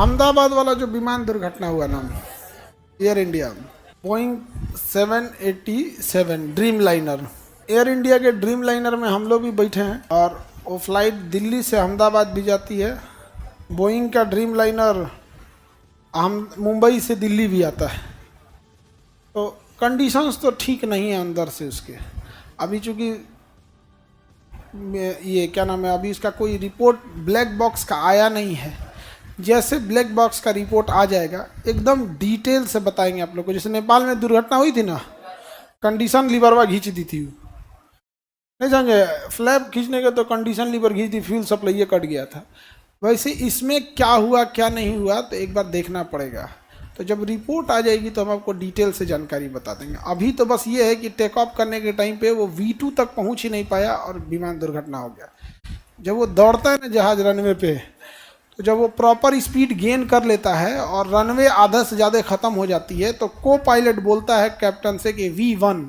अहमदाबाद वाला जो विमान दुर्घटना हुआ ना, air India Boeing 787 dream liner, air India के ड्रीम लाइनर में हम लोग भी बैठे हैं और वो फ्लाइट दिल्ली से अहमदाबाद भी जाती है। बोइंग का ड्रीम लाइनर हम मुंबई से दिल्ली भी आता है। तो कंडीशंस तो ठीक नहीं है अंदर से उसके। अभी चूँकि ये क्या नाम है, अभी इसका कोई रिपोर्ट ब्लैक बॉक्स का आया नहीं है। जैसे ब्लैक बॉक्स का रिपोर्ट आ जाएगा एकदम डिटेल से बताएंगे आप लोग को। जैसे नेपाल में दुर्घटना हुई थी ना, कंडीशन लीवरवा खींच दी थी, नहीं समझे, फ्लैप खींचने के तो कंडीशन लीवर खींच दी, फ्यूल सप्लाई कट गया था। वैसे इसमें क्या हुआ क्या नहीं हुआ तो एक बार देखना पड़ेगा। तो जब रिपोर्ट आ जाएगी तो हम आपको डिटेल से जानकारी बता देंगे। अभी तो बस ये है कि टेक ऑफ करने के टाइम पे वो V2 तक पहुंच ही नहीं पाया और विमान दुर्घटना हो गया। जब वो दौड़ता है ना जहाज रनवे पे, तो जब वो प्रॉपर स्पीड गेन कर लेता है और रनवे आधा से ज़्यादा ख़त्म हो जाती है, तो को पायलट बोलता है कैप्टन से कि V1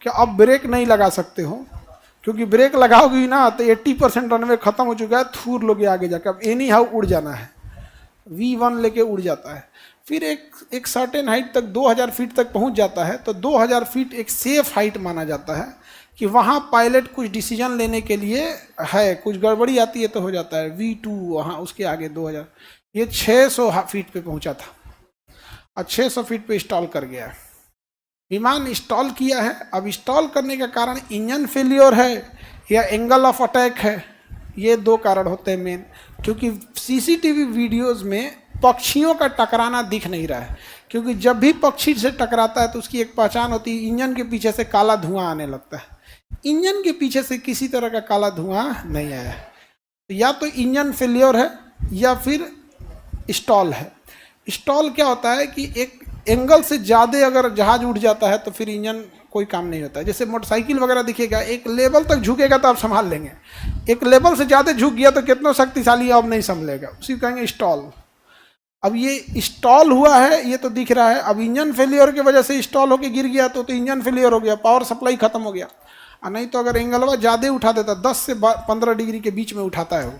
कि अब ब्रेक नहीं लगा सकते हो, क्योंकि ब्रेक लगाओगी ना तो 80% रनवे ख़त्म हो चुका है, थूर लोगे आगे जाकर, अब एनी हाउ उड़ जाना है। V1 लेके उड़ जाता है। फिर एक सर्टेन हाइट तक 2000 फीट तक पहुंच जाता है। तो 2000 फीट एक सेफ हाइट माना जाता है कि वहाँ पायलट कुछ डिसीजन लेने के लिए है, कुछ गड़बड़ी आती है तो हो जाता है। V2 वहाँ उसके आगे 2000, ये 600 फीट पे पहुँचा था और 600 फीट पे इंस्टॉल कर गया है। विमान इंस्टॉल किया है। अब इंस्टॉल करने का कारण इंजन फेलियर है या एंगल ऑफ अटैक है, ये दो कारण होते हैं मेन। क्योंकि सीसीटीवी वीडियोस में पक्षियों का टकराना दिख नहीं रहा है, क्योंकि जब भी पक्षी से टकराता है तो उसकी एक पहचान होती है, इंजन के पीछे से काला धुआं आने लगता है। इंजन के पीछे से किसी तरह का काला धुआं नहीं आया है। तो या तो इंजन फेलियर है या फिर स्टॉल है। स्टॉल क्या होता है कि एक एंगल से ज़्यादा अगर जहाज उठ जाता है तो फिर इंजन कोई काम नहीं होता है। जैसे मोटरसाइकिल वगैरह दिखेगा, एक लेवल तक झुकेगा तो आप संभाल लेंगे, एक लेवल से ज़्यादा झुक गया तो कितना शक्तिशाली अब नहीं संभलेगा, उसी को कहेंगे स्टॉल। अब ये स्टॉल हुआ है, ये तो दिख रहा है। अब इंजन फेलियर की वजह से स्टॉल होकर गिर गया तो इंजन फेलियर हो गया, पावर सप्लाई खत्म हो गया। और नहीं तो अगर एंगलवा ज़्यादा उठा देता, 10 से 15 डिग्री के बीच में उठाता है वो,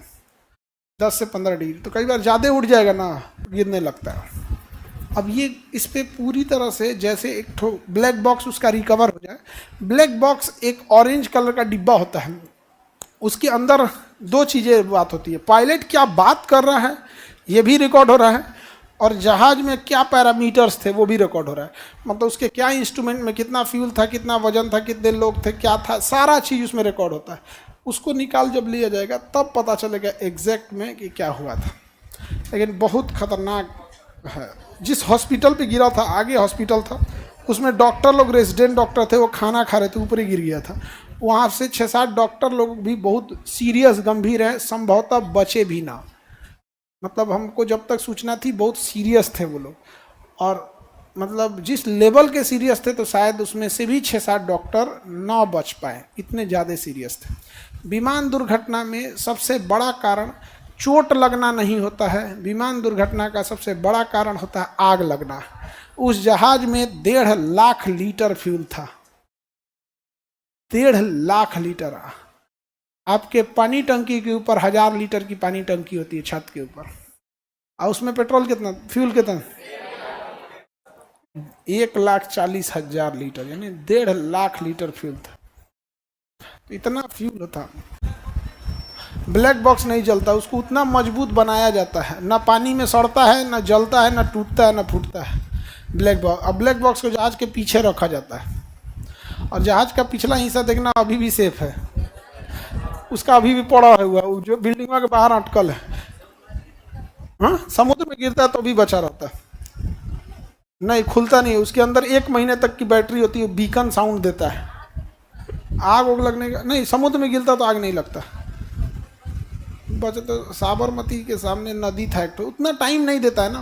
10 से 15 डिग्री, तो कई बार ज़्यादा उठ जाएगा ना, गिरने लगता है। अब ये इस पर पूरी तरह से जैसे एक ठो ब्लैक बॉक्स उसका रिकवर हो जाए। ब्लैक बॉक्स एक ऑरेंज कलर का डिब्बा होता है, उसके अंदर दो चीज़ें बात होती है। पायलट क्या बात कर रहा है ये भी रिकॉर्ड हो रहा है, और जहाज में क्या पैरामीटर्स थे वो भी रिकॉर्ड हो रहा है। मतलब उसके क्या इंस्ट्रूमेंट में कितना फ्यूल था, कितना वजन था, कितने लोग थे, क्या था, सारा चीज़ उसमें रिकॉर्ड होता है। उसको निकाल जब लिया जाएगा तब पता चलेगा एग्जैक्ट में कि क्या हुआ था। लेकिन बहुत खतरनाक है। जिस हॉस्पिटल पे गिरा था, आगे हॉस्पिटल था, उसमें डॉक्टर लोग, रेजिडेंट डॉक्टर थे, वो खाना खा रहे थे, ऊपर ही गिर गया था। वहाँ से 6-7 डॉक्टर लोग भी बहुत सीरियस गंभीर हैं, संभवतः बचे भी ना। मतलब हमको जब तक सूचना थी बहुत सीरियस थे वो लोग, और मतलब जिस लेवल के सीरियस थे तो शायद उसमें से भी 6-7 डॉक्टर ना बच पाए, इतने ज़्यादा सीरियस थे। विमान दुर्घटना में सबसे बड़ा कारण चोट लगना नहीं होता है, विमान दुर्घटना का सबसे बड़ा कारण होता है आग लगना। उस जहाज में 1.5 लाख लीटर फ्यूल था, 1.5 लाख लीटर। आपके पानी टंकी के ऊपर 1000 लीटर की पानी टंकी होती है छत के ऊपर, और उसमें पेट्रोल कितना, फ्यूल कितना, 1,40,000 लीटर, यानी 1.5 लाख लीटर फ्यूल था। तो इतना फ्यूल होता। ब्लैक बॉक्स नहीं जलता, उसको उतना मजबूत बनाया जाता है, ना पानी में सड़ता है, ना जलता है, ना टूटता है, ना फूटता है ब्लैक बॉक्स। अब ब्लैक बॉक्स को जहाज के पीछे रखा जाता है, और जहाज का पिछला हिस्सा देखना अभी भी सेफ है, उसका अभी भी पड़ा हुआ है, जो बिल्डिंग के बाहर अटकल है। हाँ, समुद्र में गिरता है तो भी बचा रहता है, नहीं खुलता नहीं है। उसके अंदर 1 महीने तक की बैटरी होती है, बीकन साउंड देता है। आग उग लगने का नहीं, समुद्र में गिरता तो आग नहीं लगता। बचे तो साबरमती के सामने नदी था एक तो, उतना टाइम नहीं देता है ना।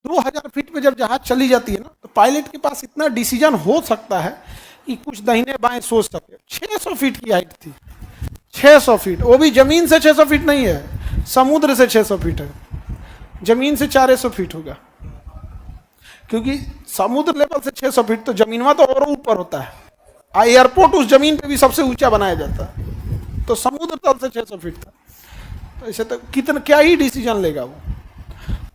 2000 फीट पे जब जहाज चली जाती है ना, तो पायलट के पास इतना डिसीजन हो सकता है कि कुछ दाहिने बाएं सोच सके। 600 फीट की हाइट थी, 600 फीट, वो भी जमीन से 600 फीट नहीं है, समुद्र से 600 फीट है, जमीन से 400 फीट होगा। क्योंकि समुद्र लेवल से 600 फीट तो जमीनवा तो और ऊपर होता है, एयरपोर्ट उस जमीन पे भी सबसे ऊंचा बनाया जाता है, तो समुद्र तल से 600 फीट था। तो ऐसे तो कितना क्या ही डिसीजन लेगा वो।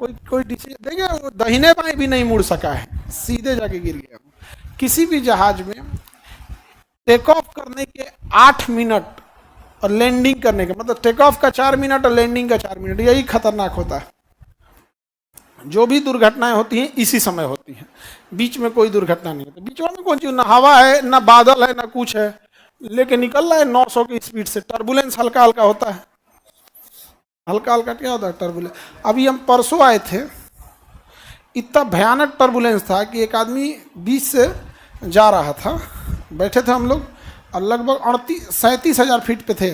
कोई कोई डिसीजन देखिए, वो दाहिने बाएं भी नहीं मुड़ सका है, सीधे जाके गिर गया। किसी भी जहाज में टेक ऑफ करने के 8 मिनट और लैंडिंग करने के, मतलब टेक ऑफ का 4 मिनट और लैंडिंग का 4 मिनट, यही खतरनाक होता है। जो भी दुर्घटनाएं होती हैं इसी समय होती हैं, बीच में कोई दुर्घटना नहीं होती। बीच में कौन चीज, ना हवा है ना बादल है ना कुछ है, लेके निकल रहा है 900 की स्पीड से। टर्बुलेंस हल्का हल्का होता है, हल्का हल्का क्या होता है टर्बुलेंस। अभी हम परसों आए थे, इतना भयानक टर्बुलेंस था कि एक आदमी बीच से जा रहा था, बैठे थे हम लोग, और लगभग 37 हजार फीट पे थे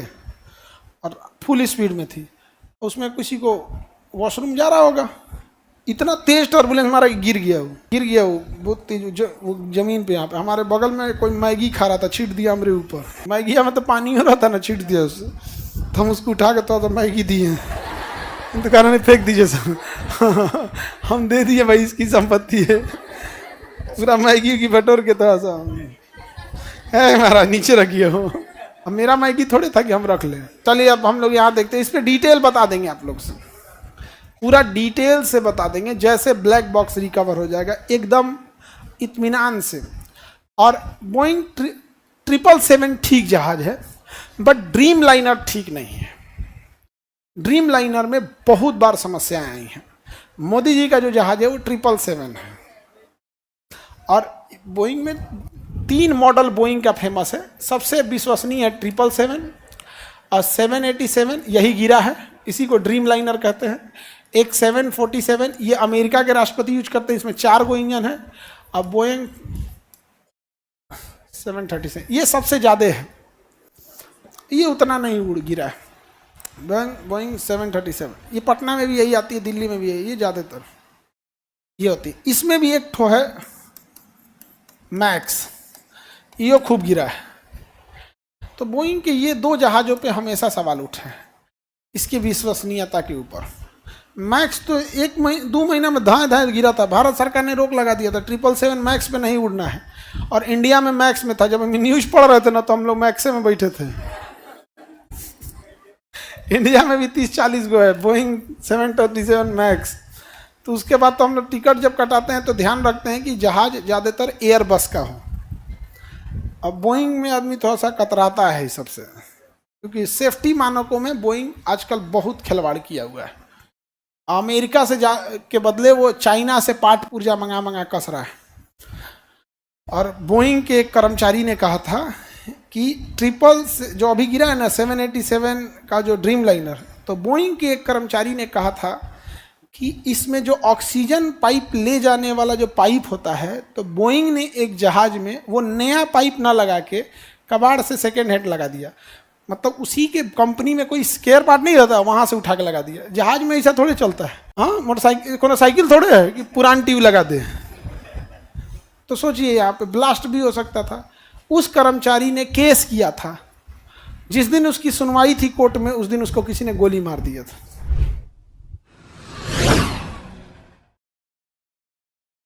और फुल स्पीड में थी। उसमें किसी को वॉशरूम जा रहा होगा, इतना तेज टर्बुलेंस मारा कि गिर गया वो बहुत तेज वो जमीन पे। यहाँ पे हमारे बगल में कोई मैगी खा रहा था, छीट दिया हमरे ऊपर। मैगी में तो पानी हो रहा था ना, छीट दिया उससे, तो हम उसको उठा के तो मैगी दिए, तो कारण फेंक दीजिए सर। हम दे दिए भाई, इसकी संपत्ति है, पूरा मैगी की बटोर के थोड़ा सा है हमारा, नीचे रखिए हो। अब मेरा मैगी थोड़े था कि हम रख लें। चलिए अब हम लोग यहाँ देखते हैं, इस पर डिटेल बता देंगे आप लोग से, पूरा डिटेल से बता देंगे, जैसे ब्लैक बॉक्स रिकवर हो जाएगा एकदम इत्मीनान से। और बोइंग 777 ठीक जहाज है, बट ड्रीम लाइनर ठीक नहीं है। ड्रीम लाइनर में बहुत बार समस्याएं आई हैं। मोदी जी का जो जहाज है वो 777 है, और बोइंग में 3 मॉडल बोइंग का फेमस है। सबसे विश्वसनीय है 777 और 787, यही गिरा है, इसी को ड्रीम लाइनर कहते हैं। एक 747, ये अमेरिका के राष्ट्रपति यूज करते हैं, इसमें 4 गो इंजन है। अब बोइंग 737 ये सबसे ज़्यादा है, ये उतना नहीं उड़ गिरा है। बोइंग 737 ये पटना में भी यही आती है, दिल्ली में भी यही, ये ज़्यादातर ये होती है। इसमें भी एक ठो है मैक्स, ये खूब गिरा है। तो बोइंग के ये 2 जहाज़ों पे हमेशा सवाल उठे हैं इसकी विश्वसनीयता के ऊपर। मैक्स तो 2 महीना में धाए धाए गिरा था, भारत सरकार ने रोक लगा दिया था, 777 मैक्स पे नहीं उड़ना है। और इंडिया में मैक्स में था, जब हम न्यूज़ पढ़ रहे थे ना, तो हम लोग मैक्से में बैठे थे। इंडिया में भी 30-40 गो है बोइंग 737 मैक्स। तो उसके बाद तो हम लोग टिकट जब कटाते हैं तो ध्यान रखते हैं कि जहाज ज़्यादातर एयर बस का हो। अब बोइंग में आदमी थोड़ा सा कतराता है इस सबसे, क्योंकि सेफ्टी मानकों में बोइंग आजकल बहुत खिलवाड़ किया हुआ है। अमेरिका से के बदले वो चाइना से पार्ट पुर्जा मंगा कस रहा है। और बोइंग के एक कर्मचारी ने कहा था कि जो अभी गिरा है ना 787 का जो ड्रीम लाइनर, तो बोइंग के एक कर्मचारी ने कहा था कि इसमें जो ऑक्सीजन पाइप ले जाने वाला जो पाइप होता है, तो बोइंग ने एक जहाज में वो नया पाइप ना लगा के कबाड़ से सेकेंड हैंड लगा दिया। मतलब उसी के कंपनी में कोई स्केयर पार्ट नहीं रहता, वहाँ से उठा के लगा दिया। जहाज में ऐसा थोड़े चलता है। हाँ, मोटरसाइकिल कोनो साइकिल थोड़े है कि पुरानी ट्यूब लगा दे। तो सोचिए यहाँ पे ब्लास्ट भी हो सकता था। उस कर्मचारी ने केस किया था, जिस दिन उसकी सुनवाई थी कोर्ट में, उस दिन उसको किसी ने गोली मार दिया था।